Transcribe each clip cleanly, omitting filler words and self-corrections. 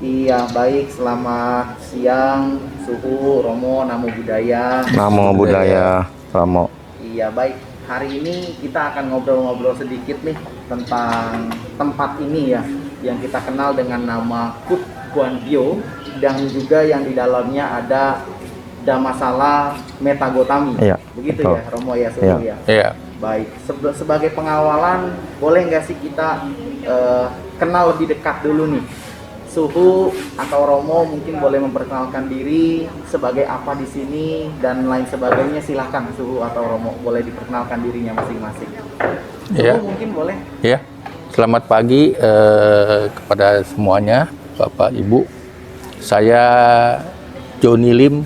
Iya, baik. Selamat siang, Suhu, Romo, Namo Buddhaya. Namo Buddhaya, Romo. Iya, baik. Hari ini kita akan ngobrol-ngobrol sedikit nih tentang tempat ini ya, yang kita kenal dengan nama Kut Guan Bio, dan juga yang di dalamnya ada Dhammasala Metagotami. Iya, begitu betul. Ya, Romo ya, Suhu ya. Iya. Baik, sebagai pengawalan, boleh nggak sih kita kenal lebih dekat dulu nih? Suhu atau Romo mungkin boleh memperkenalkan diri sebagai apa di sini dan lain sebagainya. Silahkan Suhu atau Romo boleh diperkenalkan dirinya masing-masing. Iya. Suhu mungkin boleh. Ya, selamat pagi kepada semuanya, Bapak Ibu. Saya Joni Lim,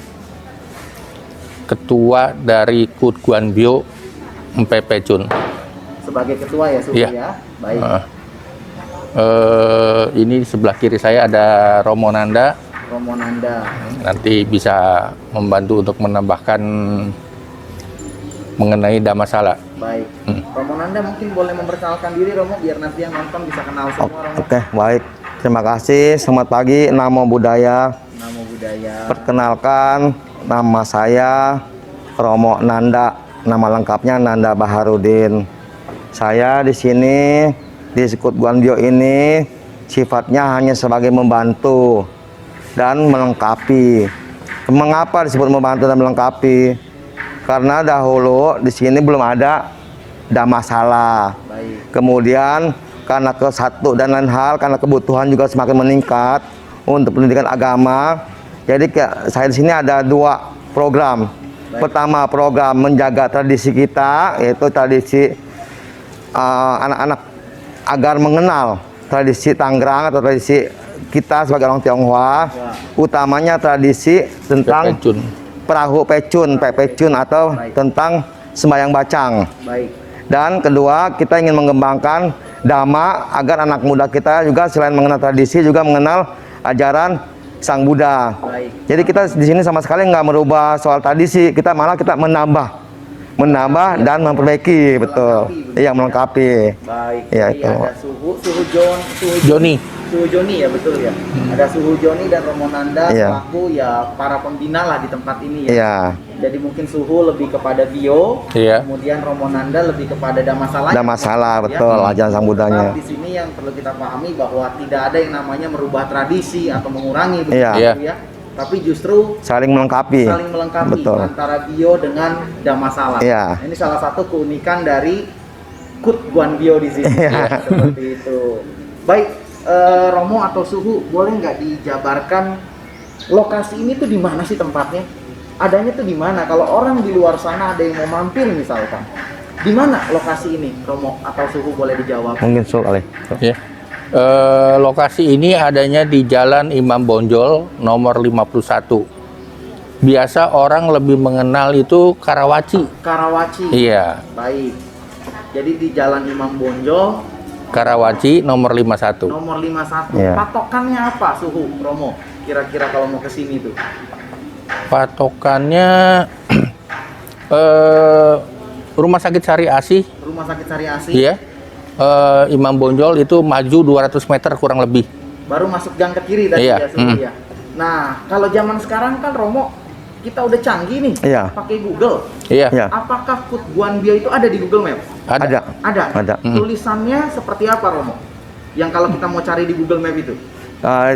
Ketua dari Kut Guan Bio Mpe Pechun. Sebagai ketua ya Suhu Iya. ya. Baik. Ini sebelah kiri saya ada Romo Nanda. Romo Nanda. Nanti bisa membantu untuk menambahkan mengenai Dhammasala. Baik. Romo Nanda mungkin boleh memperkenalkan diri Romo biar nanti yang nonton bisa kenal semua Romo. Oke, baik. Terima kasih. Selamat pagi. Namo Buddhaya. Namo Buddhaya. Perkenalkan, nama saya Romo Nanda. Nama lengkapnya Nanda Baharudin. Saya di sini di Kut Guan Bio ini sifatnya hanya sebagai membantu dan melengkapi. Mengapa disebut membantu dan melengkapi? Karena dahulu di sini belum ada Dhammasala. Baik. Kemudian karena satu dan lain hal, karena kebutuhan juga semakin meningkat untuk pendidikan agama. Jadi saya di sini ada dua program. Baik. Pertama, program menjaga tradisi kita, yaitu tradisi anak-anak agar mengenal tradisi Tangerang atau tradisi kita sebagai orang Tionghoa, utamanya tradisi tentang Pechun. perahu pecun atau tentang sembahyang bacang. Baik. Dan kedua, kita ingin mengembangkan Dhamma agar anak muda kita juga selain mengenal tradisi juga mengenal ajaran Sang Buddha. Baik. Jadi kita di sini sama sekali nggak merubah soal tradisi, kita malah kita menambah dan memperbaiki, betul. Iya, melengkapi. Baik. Iya, Jadi itu. ada Suhu Joni. Suhu Joni ya, betul ya. Ada Suhu Joni dan Romo Nanda Iya. selaku ya para pembina lah di tempat ini ya. Iya, Jadi mungkin Suhu lebih kepada bio, Iya. kemudian Romo Nanda lebih kepada Dhammasala. ada masalah, betul, ajaran Sang Buddhanya. Di sini yang perlu kita pahami bahwa tidak ada yang namanya merubah tradisi atau mengurangi begitu Iya. ya. Tapi justru Saling melengkapi. saling melengkapi Betul. antara bio dengan Dhammasala. Iya. Ini salah satu keunikan dari Kut Guan Bio di sini. Iya. Seperti itu. Baik, Romo atau Suhu, boleh nggak dijabarkan lokasi ini tuh di mana sih tempatnya? Adanya tuh di mana? Kalau orang di luar sana ada yang mau mampir misalkan, di mana lokasi ini, Romo atau Suhu, boleh dijawab? Mungkin soal Ya. Lokasi ini adanya di Jalan Imam Bonjol nomor 51. Biasa orang lebih mengenal itu Karawaci. Karawaci. Iya, Baik. Jadi di Jalan Imam Bonjol Karawaci nomor 51. nomor 51. Iya. Patokannya apa, Suhu, Romo? Kira-kira kalau mau ke sini tuh. Patokannya Rumah Sakit Sari Asih. Rumah Sakit Sari Asih. Iya. Imam Bonjol itu maju 200 meter kurang lebih. Baru masuk gang ke kiri tadi Iya. ya, Suhu ya. Nah, kalau zaman sekarang kan Romo kita udah canggih nih, Iya. pakai Google. Iya. Iya. Apakah Kut Guan Bio itu ada di Google Maps? Ada. Ada. Ada. Tulisannya seperti apa, Romo? Yang kalau kita mau cari di Google Map itu?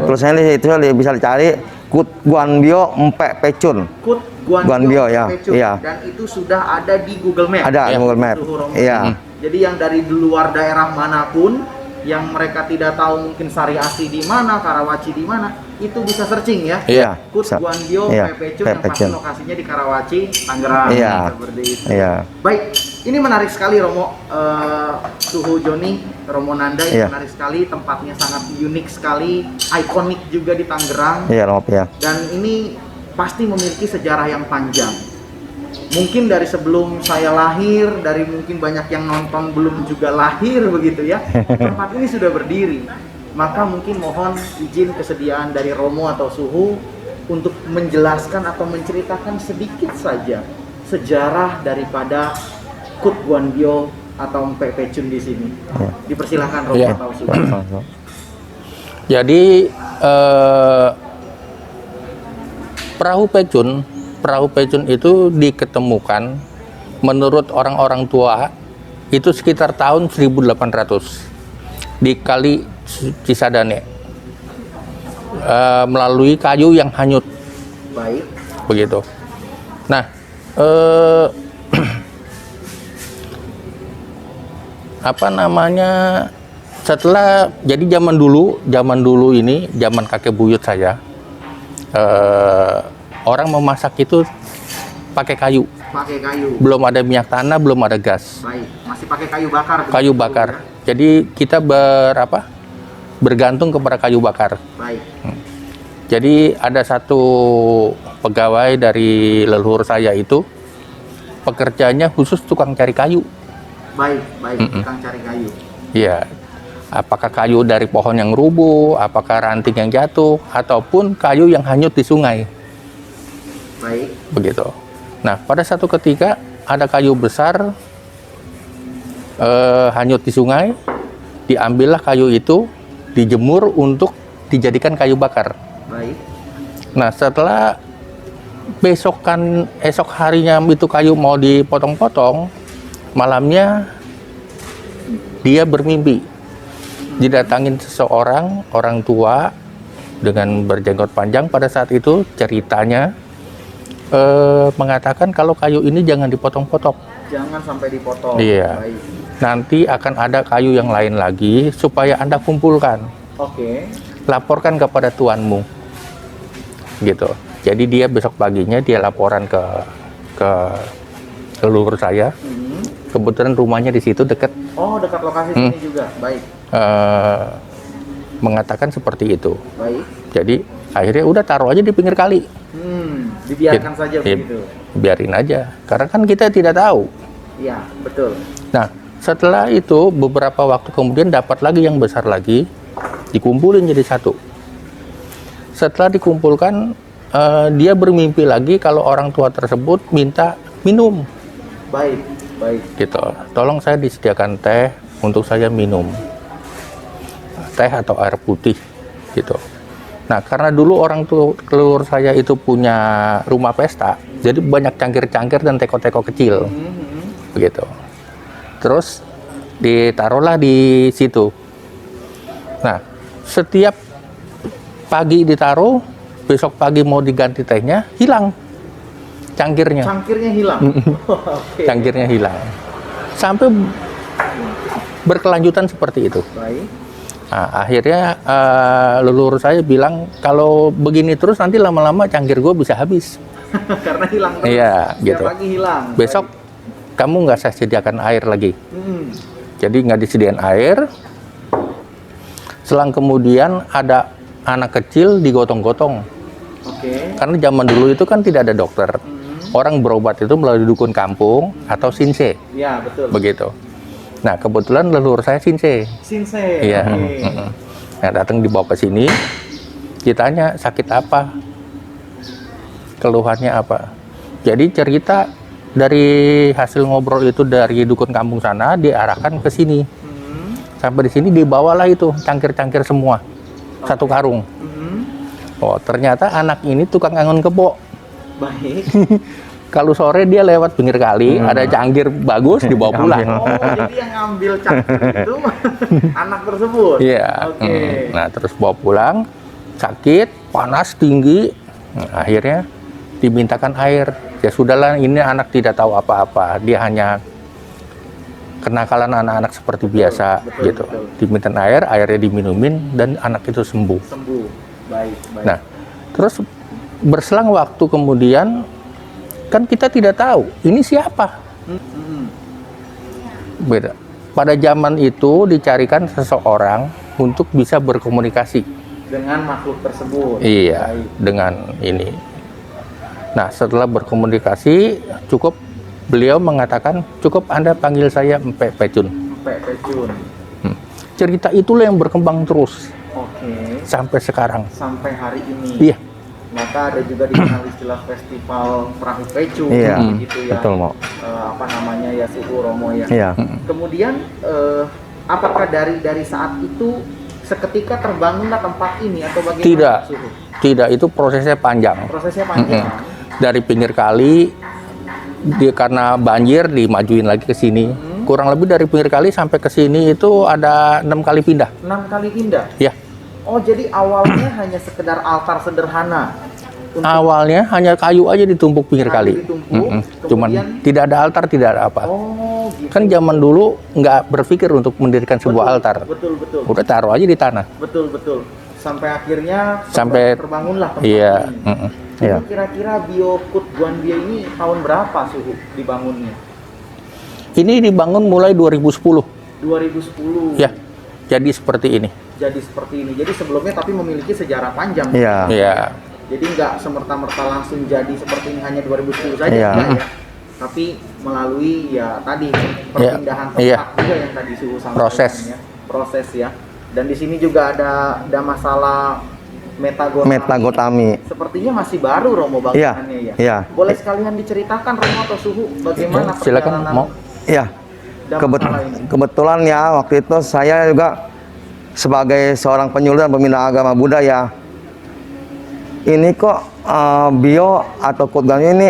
Tulisannya itu bisa dicari Kut Guan Bio Mpe Pechun. Kut Guan Guan Bio, ya. Pechun. Iya. Dan itu sudah ada di Google Map. Ada Iya. Google Map. Suhu, Romo. Iya. Jadi yang dari luar daerah manapun yang mereka tidak tahu mungkin Sari Asih di mana, Karawaci di mana, itu bisa searching ya. Iya. Kut bisa. Guan Bio Iya, Pechun yang pasti Pechun. lokasinya di Karawaci, Tangerang. Iya. Seperti itu. Iya. Baik, ini menarik sekali Romo, Suhu Joni, Romo Nanda, ini Iya. menarik sekali, tempatnya sangat unik sekali, ikonik juga di Tangerang, Iya, Romo, ya. dan ini pasti memiliki sejarah yang panjang. Mungkin dari sebelum saya lahir, dari mungkin banyak yang nonton belum juga lahir begitu ya, tempat ini sudah berdiri. Maka mungkin mohon izin kesediaan dari Romo atau Suhu untuk menjelaskan atau menceritakan sedikit saja sejarah daripada Kut Guan Bio atau Mpe Pechun di sini. Ya. Dipersilakan Romo Ya. atau Suhu. Jadi perahu pecun itu diketemukan menurut orang-orang tua itu sekitar tahun 1800 di Kali Cisadane, melalui kayu yang hanyut. Baik. Begitu. Nah, apa namanya, setelah jadi zaman dulu ini, zaman kakek buyut saya, orang memasak itu pakai kayu. Pakai kayu. Belum ada minyak tanah, belum ada gas. Baik. Masih pakai kayu bakar. Kayu begitu, bakar. ya? Jadi kita bergantung kepada kayu bakar. Baik. Jadi ada satu pegawai dari leluhur saya itu, pekerjaannya khusus tukang cari kayu. Baik. Tukang cari kayu. Iya. Apakah kayu dari pohon yang rubuh, apakah ranting yang jatuh, ataupun kayu yang hanyut di sungai. Baik. Begitu. Nah, pada satu ketika ada kayu besar hanyut di sungai, diambillah kayu itu, dijemur untuk dijadikan kayu bakar. Baik. Nah, setelah esok harinya itu kayu mau dipotong-potong, malamnya dia bermimpi didatangin seseorang, orang tua dengan berjenggot panjang. Pada saat itu ceritanya mengatakan kalau kayu ini jangan dipotong-potong. Jangan sampai dipotong. Iya. Baik. Nanti akan ada kayu yang lain lagi supaya Anda kumpulkan. Oke. Laporkan kepada tuanmu. Gitu. Jadi dia besok paginya dia laporan ke leluhur saya. Kebetulan rumahnya di situ dekat. Oh, dekat lokasi sini juga. Baik. Mengatakan seperti itu. Baik. Jadi akhirnya udah taruh aja di pinggir kali. Dibiarkan saja Ya, begitu. biarin aja. Karena kan kita tidak tahu. Iya, betul. Nah, setelah itu beberapa waktu kemudian dapat lagi yang besar lagi, dikumpulin jadi satu. Setelah dikumpulkan, dia bermimpi lagi kalau orang tua tersebut minta minum. Baik. Gitu. Tolong saya disediakan teh untuk saya minum. Teh atau air putih gitu. Nah, karena dulu orang tua leluhur saya itu punya rumah pesta, jadi banyak cangkir-cangkir dan teko-teko kecil. Begitu. Terus ditaruhlah di situ. Nah, setiap pagi ditaruh, besok pagi mau diganti tehnya, hilang cangkirnya. Cangkirnya hilang. Oke. Cangkirnya hilang. Sampai berkelanjutan seperti itu. Baik. Nah, akhirnya leluhur saya bilang kalau begini terus nanti lama-lama cangkir gue bisa habis. Karena hilang terus. Iya, Setiap gitu. pagi hilang. Besok kamu nggak saya sediakan air lagi. Jadi nggak disediakan air. Selang kemudian ada anak kecil digotong-gotong. Oke. Karena zaman dulu itu kan tidak ada dokter. Orang berobat itu melalui dukun kampung atau sinse. Ya, betul. Begitu. Nah, kebetulan leluhur saya sinse. Sinse. Iya. Oke. Nah, datang dibawa ke sini. Ditanya sakit apa? Keluhannya apa? Jadi cerita dari hasil ngobrol itu dari dukun kampung sana diarahkan ke sini. Sampai di sini dibawalah itu cangkir-cangkir semua. Satu karung. Oh, ternyata anak ini tukang angon kebo. Baik. Kalau sore dia lewat pinggir kali, ada cangkir bagus dibawa pulang. Oh, jadi yang ngambil cangkir itu anak tersebut. Iya. Oke. Nah, terus bawa pulang, sakit, panas tinggi. Nah, akhirnya dimintakan air. Ya sudahlah, ini anak tidak tahu apa-apa. Dia hanya kenakalan anak-anak seperti biasa, betul, gitu. betul. Dimintain air, airnya diminumin dan anak itu sembuh. Sembuh. Baik. Nah, terus berselang waktu kemudian kan kita tidak tahu ini siapa. Beda. Pada zaman itu dicarikan seseorang untuk bisa berkomunikasi Dengan makhluk tersebut. iya Baik. dengan ini. Nah, setelah berkomunikasi cukup beliau mengatakan cukup Anda panggil saya Empek Pecun. Empek Pecun. Cerita itulah yang berkembang terus Oke. sampai sekarang. Sampai hari ini. Iya. Maka ada juga dikenal istilah festival perahu pecun, Iya, gitu ya. betul, Mo. Apa namanya ya, suku Romo ya. Iya. Kemudian apakah dari saat itu seketika terbangunlah tempat ini atau bagaimana? Tidak. Suhu? Tidak, itu prosesnya panjang. Prosesnya panjang. Dari pinggir kali, karena banjir dimajuin lagi ke sini. Kurang lebih dari pinggir kali sampai ke sini itu ada 6 kali pindah. 6 kali pindah. Ya, Oh, jadi awalnya hanya sekedar altar sederhana. awalnya hanya kayu aja ditumpuk pinggir Kayu kali. ditumpuk, Cuman kemudian- tidak ada altar, tidak ada apa. Oh, gitu. Kan zaman dulu nggak berpikir untuk mendirikan sebuah Betul, altar. Betul, betul. Udah taruh aja di tanah. Betul, betul. Sampai akhirnya Sampai- terbangunlah tempat Iya. ini. Jadi Iya. kira-kira Biokut Guanbio ini tahun berapa Suhu dibangunnya? Ini dibangun mulai 2010. 2010. Ya, jadi seperti ini. Jadi seperti ini. Jadi sebelumnya tapi memiliki sejarah panjang. Iya. Ya, Jadi nggak semerta-merta langsung jadi seperti ini hanya 2010 saja, Iya. enggak ya. Tapi melalui ya tadi perpindahan tempat Iya. juga yang tadi Suhu sampaikan Proses. ya. Proses ya. Dan di sini juga ada masalah metagotami. Metagotami. Sepertinya masih baru Romo Iya. bangunannya ya. Iya. Boleh sekalian diceritakan Romo atau Suhu bagaimana silakan perjalanan mau. Iya. masalah ini? Kebetulan ya waktu itu saya juga sebagai seorang penyuluh dan pembina agama Buddha ya. Ini kok Bio atau Koot Guanbio ini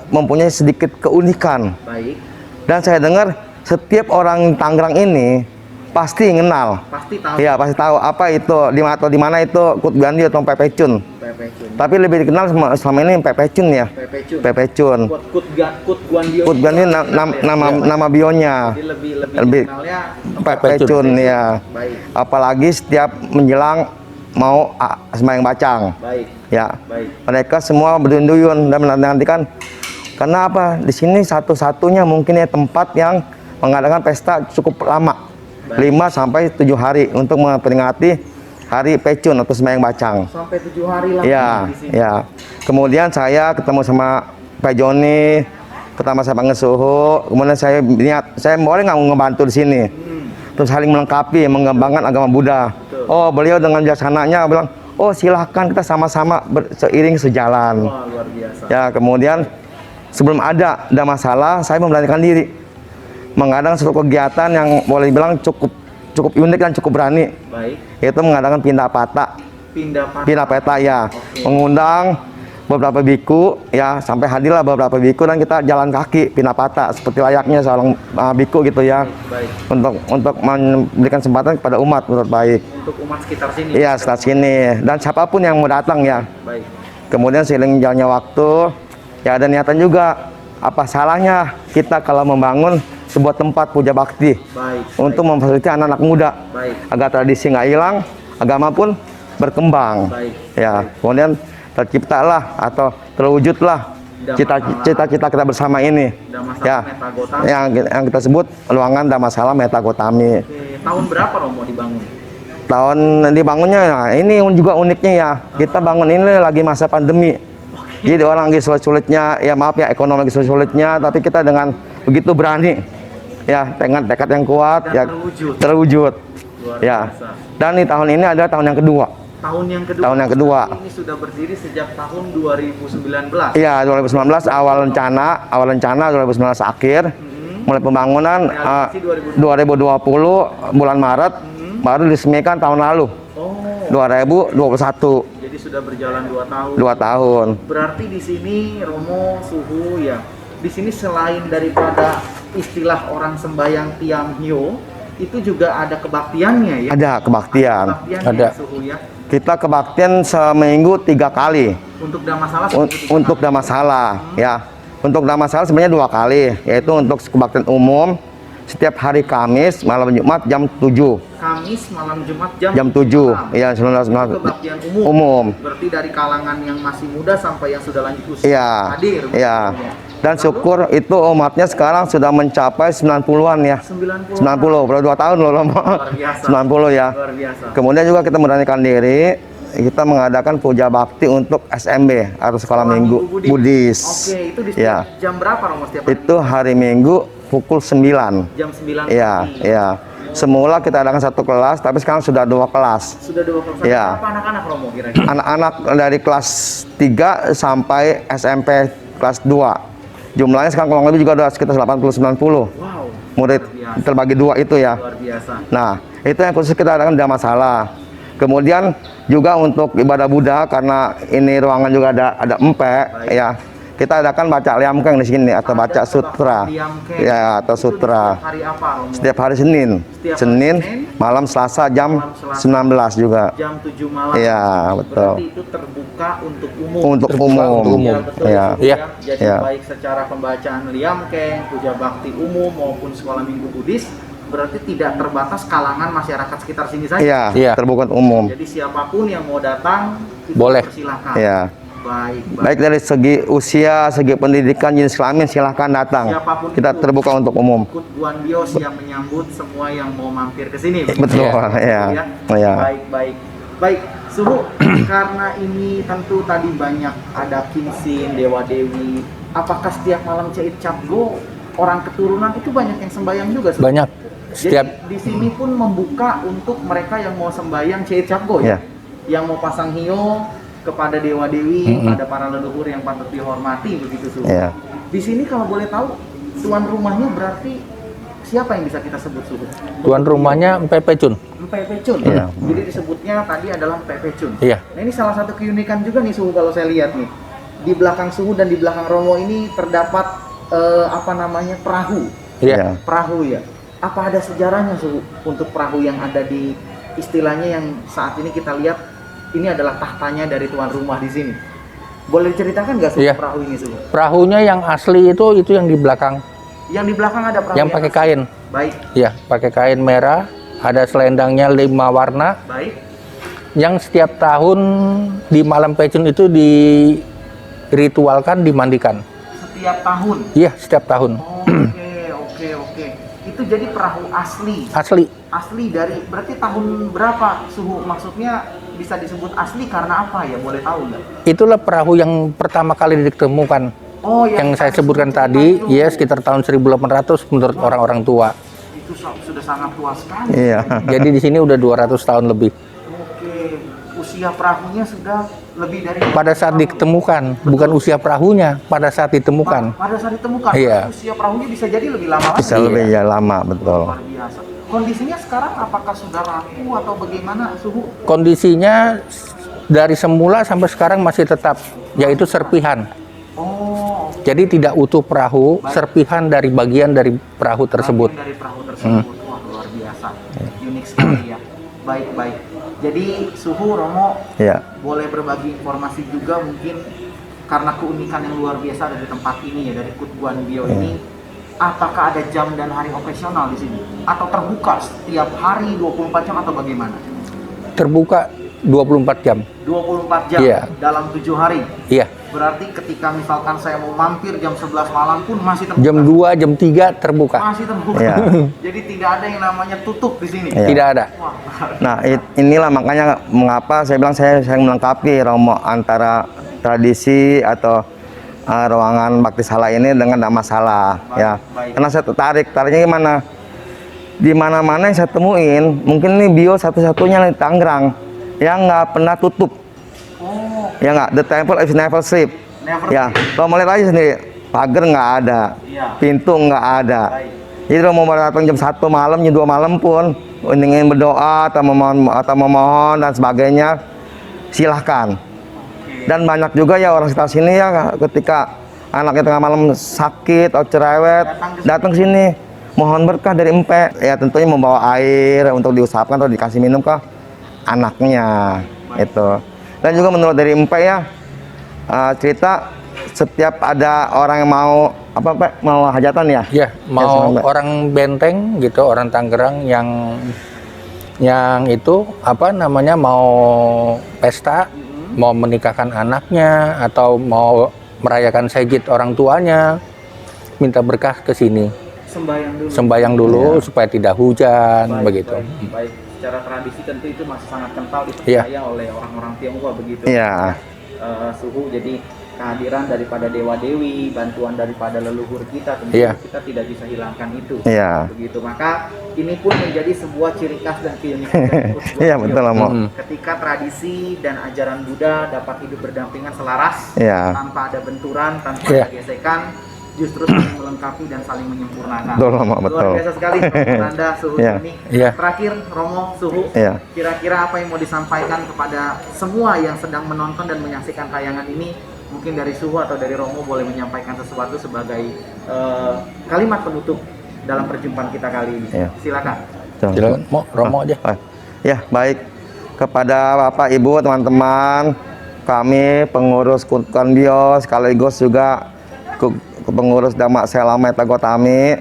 mempunyai sedikit keunikan. Baik, Dan saya dengar setiap orang Tangerang ini pasti kenal. pasti tahu Iya, pasti tahu apa itu di mana itu Koot Guanbio atau Pepe Chun. Pepe Chun. Tapi lebih dikenal selama ini Pepe Chun ya. Pepe Chun. Pepe Chun. Kut Guanbio. Koot Guanbio nama bionya. Jadi lebih Lebih- dikenalnya Pepe Chun ya. baik, Apalagi setiap menjelang mau sembahyang bacang baik, ya. baik. Mereka semua berduyun-duyun dan menantikan karena apa? Di sini satu-satunya mungkin ya tempat yang mengadakan pesta cukup lama. Baik. 5 sampai 7 hari untuk memperingati hari Pecun atau sembahyang bacang. Sampai 7 hari lah Ya, di sini. ya. Kemudian saya ketemu sama Pak Joni, pertama saya panggil Suhu, kemudian saya niat, saya boleh nggak ngebantu di sini? Terus saling melengkapi, mengembangkan agama Buddha. Betul. Oh, beliau dengan bijaksananya bilang, oh silahkan kita sama-sama seiring sejalan. Wah, luar biasa. Ya, kemudian sebelum ada masalah, saya memberanikan diri mengadakan suatu kegiatan yang boleh bilang cukup unik dan cukup berani, Baik, yaitu mengadakan pindah patah. Pindah peta ya, Oke. mengundang beberapa biku ya, sampai hadirlah beberapa biku dan kita jalan kaki pindah patah seperti layaknya seorang biku gitu ya, baik. untuk memberikan kesempatan kepada umat menurut baik. Untuk umat sekitar sini. Iya, setelah sini dan siapapun yang mau datang ya. Baik, Kemudian seiring jalannya waktu ya ada niatan juga, apa salahnya kita kalau membangun sebuah tempat puja bakti baik. untuk memfasilitasi anak-anak muda Baik, agar tradisi nggak hilang, agama pun berkembang. baik. Ya, kemudian terciptalah atau terwujudlah cita-cita kita bersama ini. Dhammasala Ya, Metagotami. yang kita sebut ruangan Dhammasala Metagotami. Oke, tahun berapa Romo dibangun? Tahun dibangunnya, nah ini juga uniknya ya. Kita bangun ini lagi masa pandemi. Jadi orang lagi sulit-sulitnya, ya maaf ya ekonomi lagi sulit-sulitnya, tapi kita dengan begitu berani, ya dengan tekad yang kuat, Dan ya terwujud. Luar Ya. biasa. Dan di tahun ini adalah tahun yang kedua. Tahun yang kedua. Tahun yang kedua. Ini sudah berdiri sejak tahun 2019. Iya, 2019 awal rencana 2019 akhir. Mulai pembangunan Realisasi 2020 bulan Maret, baru diresmikan tahun lalu Oh, 2021, jadi sudah berjalan 2 tahun. 2 tahun. Berarti di sini Romo Suhu ya. Di sini selain daripada istilah orang sembayang Tiam Hio, itu juga ada kebaktiannya ya. Ada kebaktian. Kebaktiannya Ada. Suhu ya. Kita kebaktian seminggu 3 kali Untuk Dhammasala untuk Dhammasala ya. Untuk Dhammasala sebenarnya 2 kali, yaitu untuk kebaktian umum setiap hari Kamis malam Jumat jam 7. Kamis malam Jumat jam Jam 7 ya, 19 Kebaktian umum. umum. Berarti dari kalangan yang masih muda sampai yang sudah lanjut usia Iya. hadir. Iya. begitu ya. Dan Lalu, syukur itu umatnya sekarang sudah mencapai 90-an ya. 90, baru 2 tahun loh Romo. Luar biasa. 90 ya. Luar biasa. Kemudian juga kita memberanikan diri, kita mengadakan puja bakti untuk SMB atau Sekolah Minggu Buddhis. Oke, itu di Ya. jam berapa Romo setiap hari? Itu hari Minggu pukul 9. Jam 9 Iya, pagi. iya. Semula kita adakan 1 kelas, tapi sekarang sudah 2 kelas. Sudah 20%. Iya. Berapa anak-anak Romo kira-kira? Anak-anak dari kelas 3 sampai SMP kelas 2. Jumlahnya sekarang kurang lebih juga ada sekitar 80-90. Wow. Murid Luar biasa. terbagi 2 itu ya. Luar biasa. Nah, Itu yang khusus kita adakan tidak masalah. Kemudian juga untuk ibadah Buddha, karena ini ruangan juga ada empek, ya kita adakan baca liamkeng di sini atau baca sutra, Liamkeng. ya atau Itu sutra. Setiap hari apa, Romo? Setiap hari Senin, Setiap hari Senin, malam Selasa jam malam Selasa. 19 juga. Jam 7 malam. Iya, betul. Berarti itu terbuka untuk umum. Untuk Terbuka umum. untuk umum. Ya, betul, Iya. Suhu, Iya. ya. Jadi Iya. baik secara pembacaan liamkeng, puja bakti umum maupun sekolah minggu Buddhis, berarti tidak terbatas kalangan masyarakat sekitar sini saja. Iya, Iya. terbuka untuk umum. Jadi siapapun yang mau datang itu Boleh. silakan. Iya. Baik. Baik dari segi usia, segi pendidikan, jenis kelamin, silahkan datang. Siapapun Kita itu. terbuka untuk umum. Kut Guan Bio yang menyambut semua yang mau mampir ke sini. Betul, Iya. ya. Iya. Baik. Suhu, karena ini tentu tadi banyak ada kinsin, dewa dewi. Apakah setiap malam Cait Cap Go orang keturunan itu banyak yang sembahyang juga? Suhu? Banyak. Setiap Jadi di sini pun membuka untuk mereka yang mau sembahyang Cait Cap Go ya. Iya. Yang mau pasang hio kepada dewa dewi, pada para leluhur yang patut dihormati begitu Suhu. Iya. Di sini kalau boleh tahu tuan rumahnya berarti siapa yang bisa kita sebut Suhu? tuan rumahnya Mpe Pecun. Mpe Pecun. Iya. Jadi disebutnya tadi adalah Mpe Pecun. Iya. Nah ini salah satu keunikan juga nih Suhu kalau saya lihat nih. Di belakang Suhu dan di belakang Romo ini terdapat perahu. Iya. Perahu ya. Apa ada sejarahnya Suhu untuk perahu yang ada di istilahnya yang saat ini kita lihat ini adalah tahtanya dari tuan rumah di sini. Boleh diceritakan nggak Suhu Iya. perahu ini Suhu? Perahunya yang asli itu yang di belakang, Yang di belakang ada perahu yang pakai kain. Baik, Ya, pakai kain merah, ada selendangnya 5 warna. baik. Yang setiap tahun di malam Pecun itu diritualkan, dimandikan. Setiap tahun. Iya, setiap tahun. Oke. Itu jadi perahu asli. Asli. Asli dari berarti tahun berapa Suhu? Maksudnya bisa disebut asli karena apa ya? Boleh tahu nggak? Itulah perahu yang pertama kali ditemukan. Oh, Yang saya sebutkan tadi, ya sekitar tahun 1800 menurut orang-orang tua. Itu sudah sangat tua sekali. Iya. Jadi di sini udah 200 tahun lebih. Oke, usia perahunya sudah lebih dari Pada saat ditemukan, bukan usia perahunya, pada saat ditemukan. pada saat ditemukan, Iya. usia perahunya bisa jadi lebih lama lagi. Bisa lebih ya lama, betul. Luar biasa. Kondisinya sekarang apakah sudah rapuh atau bagaimana Suhu? Kondisinya dari semula sampai sekarang masih tetap, yaitu serpihan. Oh, Jadi tidak utuh perahu, serpihan dari bagian dari perahu tersebut. bagian dari perahu tersebut. Wah, luar biasa. Unik sekali ya. Baik. Jadi Suhu, Romo, Iya. boleh berbagi informasi juga mungkin karena keunikan yang luar biasa ada di tempat ini ya, dari Kut Guan Bio ini. Apakah ada jam dan hari operasional di sini? Atau terbuka setiap hari 24 jam atau bagaimana? Terbuka 24 jam. 24 jam Iya. dalam 7 hari. Iya, Berarti ketika misalkan saya mau mampir jam 11 malam pun masih terbuka. jam 2, jam 3 terbuka. Masih terbuka. Iya. Jadi tidak ada yang namanya tutup di sini. Iya. Tidak ada. Wah, Nah, inilah makanya mengapa saya bilang saya melengkapi Romo antara tradisi atau ruangan bakti sala ini dengan tidak masalah ya. baik. Karena saya tariknya gimana? Di mana-mana yang saya temuin, mungkin ini bio satu-satunya di Tangerang yang nggak pernah tutup. oh, Ya nggak, the temple is never sleep. never. Ya, kalau mau lihat aja sendiri, pagar nggak ada, Iya. pintu nggak ada. Baik. Jadi kalau mau datang jam 1 malam, jam 2 malam pun ingin berdoa atau memohon dan sebagainya, silahkan. Dan banyak juga ya orang sekitar sini ya ketika anaknya tengah malam sakit atau cerewet, datang ke sini mohon berkah dari Empe. Ya tentunya membawa air untuk diusapkan atau dikasih minum ke anaknya itu. Dan juga menurut dari Empe ya cerita setiap ada orang yang mau mau hajatan ya. Ya, mau Mbak. orang Benteng gitu, orang Tangerang yang itu mau pesta, mau menikahkan anaknya atau mau merayakan sejid orang tuanya, minta berkah ke sini. Sembayang dulu supaya tidak hujan begitu. Baik. Secara tradisi tentu itu masih sangat kental Iya. dipercaya oleh orang-orang Tionghoa begitu. Iya. Suhu, jadi kehadiran daripada dewa dewi, bantuan daripada leluhur kita tentu Iya. kita tidak bisa hilangkan itu. Iya. Begitu. Maka ini pun menjadi sebuah ciri khas dan keunikan dari Kut Guan Iya Bio. betul Mo. Ketika tradisi dan ajaran Buddha dapat hidup berdampingan selaras Iya. tanpa ada benturan, tanpa Iya. ada gesekan, justru saling melengkapi dan saling menyempurnakan. Betul, Romo, betul. Luar biasa sekali Romo Suhu Iya. Joni. Iya. Terakhir Romo Suhu, Iya. kira-kira apa yang mau disampaikan kepada semua yang sedang menonton dan menyaksikan tayangan ini? Mungkin dari Suhu atau dari Romo boleh menyampaikan sesuatu sebagai kalimat penutup dalam perjumpaan kita kali ini. Iya. Silakan. Silakan, mau Romo aja. Ya, baik. Kepada Bapak, Ibu, teman-teman, kami pengurus Kutkuan Bio sekaligus juga pengurus Damak Selama Tagotami.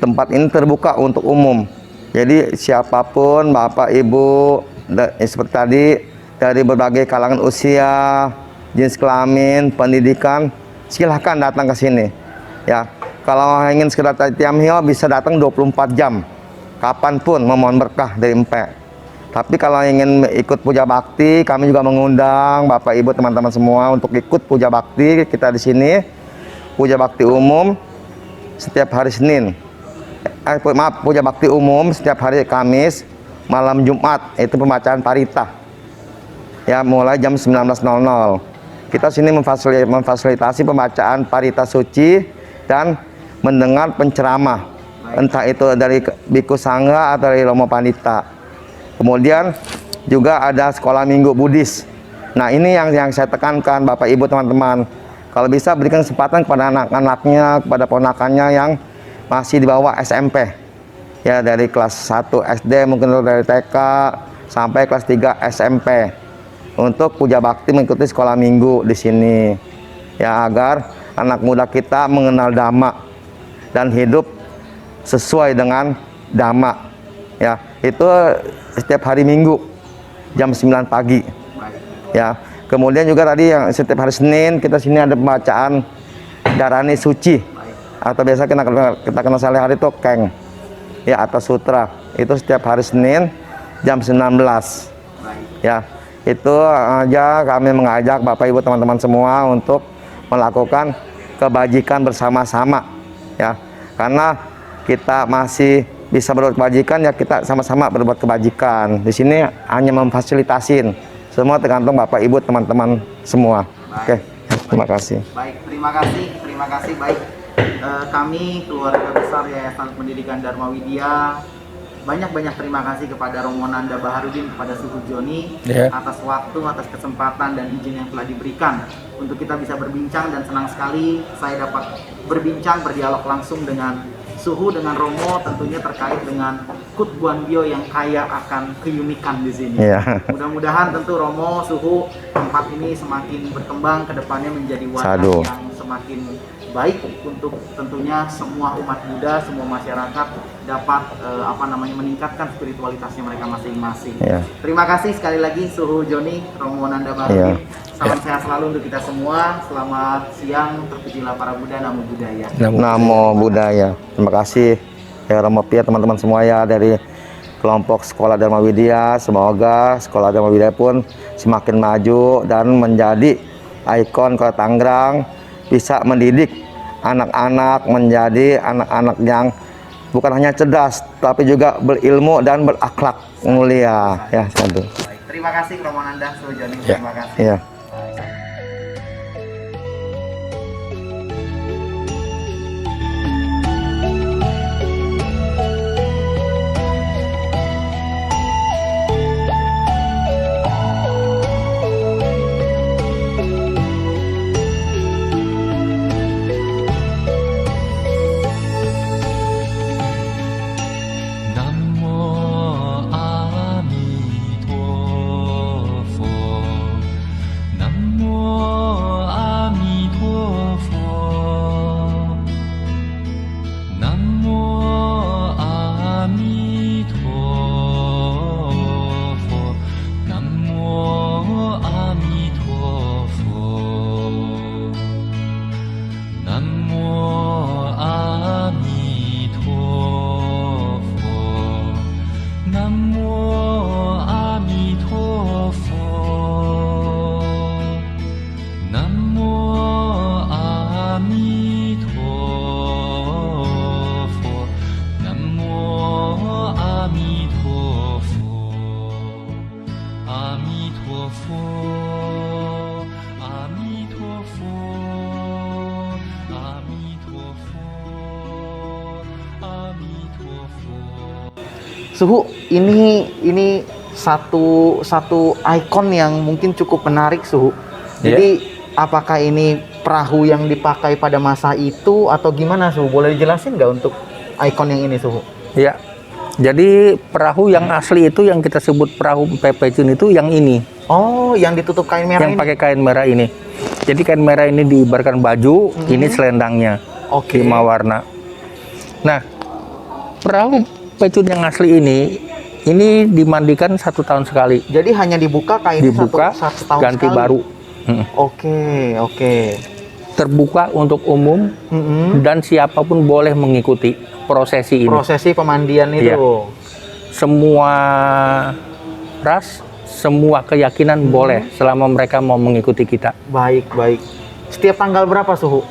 Tempat ini terbuka untuk umum. Jadi siapapun, Bapak, Ibu, seperti tadi, dari berbagai kalangan usia, jenis kelamin, pendidikan, silahkan datang ke sini. Ya, kalau ingin sekedar Tiam Hio bisa datang 24 jam. Kapanpun memohon berkah dari Empek. Tapi kalau ingin ikut puja bakti, kami juga mengundang Bapak Ibu teman-teman semua untuk ikut puja bakti kita di sini. Puja bakti umum setiap hari Senin. Maaf, puja bakti umum setiap hari Kamis, malam Jumat itu pembacaan parita. Ya, mulai jam 19.00. Kita sini memfasilitasi pembacaan parita suci dan mendengar penceramah. Entah itu dari Biku Sangha atau dari Romo Pandita. Kemudian juga ada sekolah minggu Buddhis. Nah, ini yang saya tekankan Bapak Ibu teman-teman. Kalau bisa berikan kesempatan kepada anak-anaknya, kepada ponakannya yang masih di bawah SMP. Ya, dari kelas 1 SD mungkin dari TK sampai kelas 3 SMP. Untuk puja bakti mengikuti sekolah minggu di sini. Ya, agar anak muda kita mengenal Dhamma dan hidup sesuai dengan Dhamma. Ya, itu setiap hari Minggu jam 9 pagi. Ya, kemudian juga tadi yang setiap hari Senin kita sini ada pembacaan Dharani Suci atau biasa kita kenal sehari-hari itu Keng. Ya, atau sutra. Itu setiap hari Senin jam 19. Ya, itu aja kami mengajak Bapak Ibu teman-teman semua untuk melakukan kebajikan bersama-sama. Ya, karena kita masih bisa berbuat kebajikan, ya kita sama-sama berbuat kebajikan. Di sini hanya memfasilitasin. Semua tergantung Bapak Ibu teman-teman semua. Oke, terima kasih. Baik, terima kasih. Baik, kami keluarga besar Yayasan Pendidikan Dharma Widya banyak terima kasih kepada Romo Nanda Baharudin, kepada Suhu Joni atas waktu, atas kesempatan dan izin yang telah diberikan untuk kita bisa berbincang, dan senang sekali saya dapat berdialog langsung dengan Suhu, dengan Romo, tentunya terkait dengan Kutkuan Bio yang kaya akan keunikan di sini. Mudah-mudahan tentu Romo, Suhu, tempat ini semakin berkembang ke depannya menjadi wadah yang semakin baik untuk tentunya semua umat Buddha, semua masyarakat dapat meningkatkan spiritualitasnya mereka masing-masing. Terima kasih sekali lagi Suhu Joni, Romo Nanda Baharudin. Salam sehat selalu untuk kita semua. Selamat siang, terpujilah para Buddha, Namo Buddhaya. Namo Buddhaya. Terima kasih ya Romo Pia, teman-teman semua ya dari kelompok Sekolah Dharma Widya. Semoga Sekolah Dharma Widya pun semakin maju dan menjadi ikon Kota Tangerang, bisa mendidik anak-anak menjadi anak-anak yang bukan hanya cerdas tapi juga berilmu dan berakhlak mulia. Ya, satu. Terima kasih Romo Nanda, Suhu Joni. Terima kasih. Ya. Suhu, ini satu ikon yang mungkin cukup menarik, Suhu. Jadi apakah ini perahu yang dipakai pada masa itu atau gimana, Suhu? Boleh dijelasin nggak untuk ikon yang ini, Suhu? Ya. Jadi perahu yang asli itu yang kita sebut perahu Pepejun itu yang ini. Oh, yang ditutup kain merah Yang ini? pakai kain merah ini. Jadi kain merah ini diibarkan baju, ini selendangnya. Oke. 5 warna. Nah, perahu Pepejun yang asli ini dimandikan 1 tahun sekali. Jadi hanya dibuka kain Dibuka, satu tahun ganti sekali? baru. Oke. Terbuka untuk umum dan siapapun boleh mengikuti prosesi ini. Prosesi pemandian itu. Iya. Semua ras, semua keyakinan boleh selama mereka mau mengikuti kita. Baik. Setiap tanggal berapa, Suhu?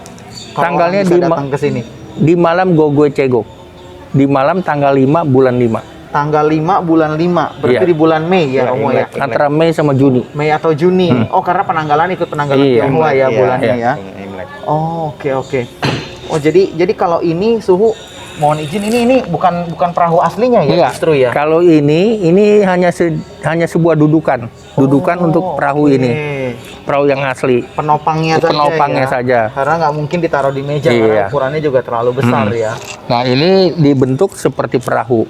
Kalau Tanggalnya orang bisa datang ke sini. Di malam Gogoe Cegok. Di malam tanggal 5 bulan 5. Tanggal 5 bulan 5. Berarti Iya. di bulan Mei ya, Romo ya. Antara Mei sama Juni. Mei atau Juni. Oh, karena penanggalan ikut penanggalan Iya. Tionghoa ya bulannya Iya. ya. Oh, oke. Oh, jadi kalau ini, Suhu, mohon izin, ini bukan perahu aslinya ya, Enggak. justru ya. Kalau ini hanya sebuah dudukan untuk perahu oke. ini. Perahu yang asli. Penopangnya Penopangnya saja. saja. Karena nggak mungkin ditaruh di meja Iya. karena ukurannya juga terlalu besar ya. Nah, ini dibentuk seperti perahu.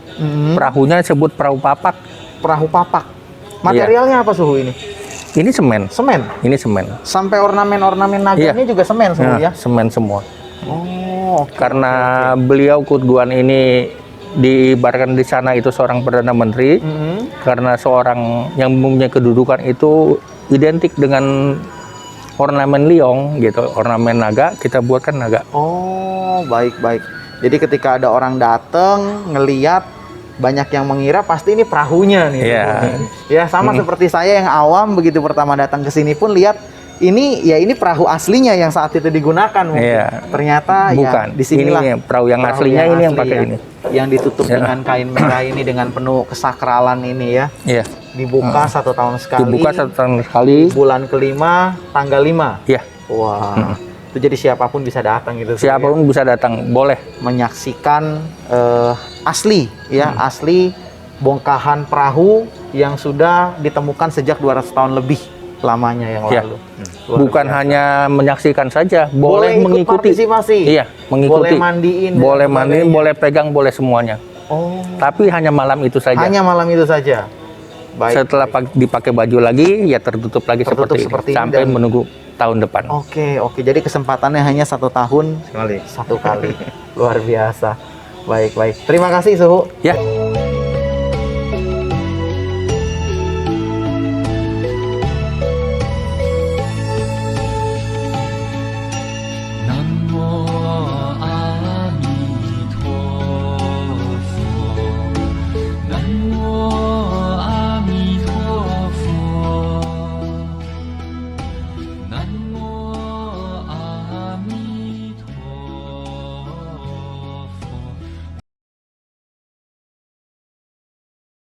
Perahunya disebut perahu papak. Perahu papak. Materialnya apa, Suhu, ini? Ini semen. Semen. Ini semen. Sampai ornamen-ornamen naganya juga semen, Suhu ya. Semen semua. Oh, oke. Karena beliau Kut Guan ini diibarkan di sana itu seorang perdana menteri. Karena seorang yang mempunyai kedudukan itu identik dengan ornamen liong gitu, ornamen naga, kita buatkan naga. Oh, baik. Jadi ketika ada orang datang ngeliat, banyak yang mengira pasti ini perahunya nih. Iya. Ya, sama seperti saya yang awam begitu pertama datang ke sini pun lihat ini perahu aslinya yang saat itu digunakan mungkin. Iya. Ternyata Bukan. ya di sinilah Ini perahu yang aslinya ini yang pakai ini. Yang ditutup dengan kain merah ini dengan penuh kesakralan ini ya. Iya. Dibuka 1 tahun sekali. Dibuka 1 tahun sekali. Bulan kelima, tanggal 5. Iya. Wah. Itu jadi siapapun bisa datang gitu. Siapapun bisa datang, boleh. Menyaksikan asli ya, asli bongkahan perahu yang sudah ditemukan sejak 200 tahun lebih lamanya yang Ya. lalu. Bukan hanya menyaksikan saja, boleh ikut mengikuti. partisipasi. Iya, mengikuti. Boleh mandiin. dan Boleh mandiin, sebagainya. boleh pegang, boleh semuanya. Oh, Tapi hanya malam itu saja. hanya malam itu saja. Baik. Setelah dipakai baju lagi, ya tertutup lagi Tertutup seperti seperti ini. ini Sampai dan- menunggu tahun depan. Oke. Jadi kesempatannya hanya 1 tahun Sekali. satu kali. Luar biasa. Baik. Terima kasih, Suhu. Ya.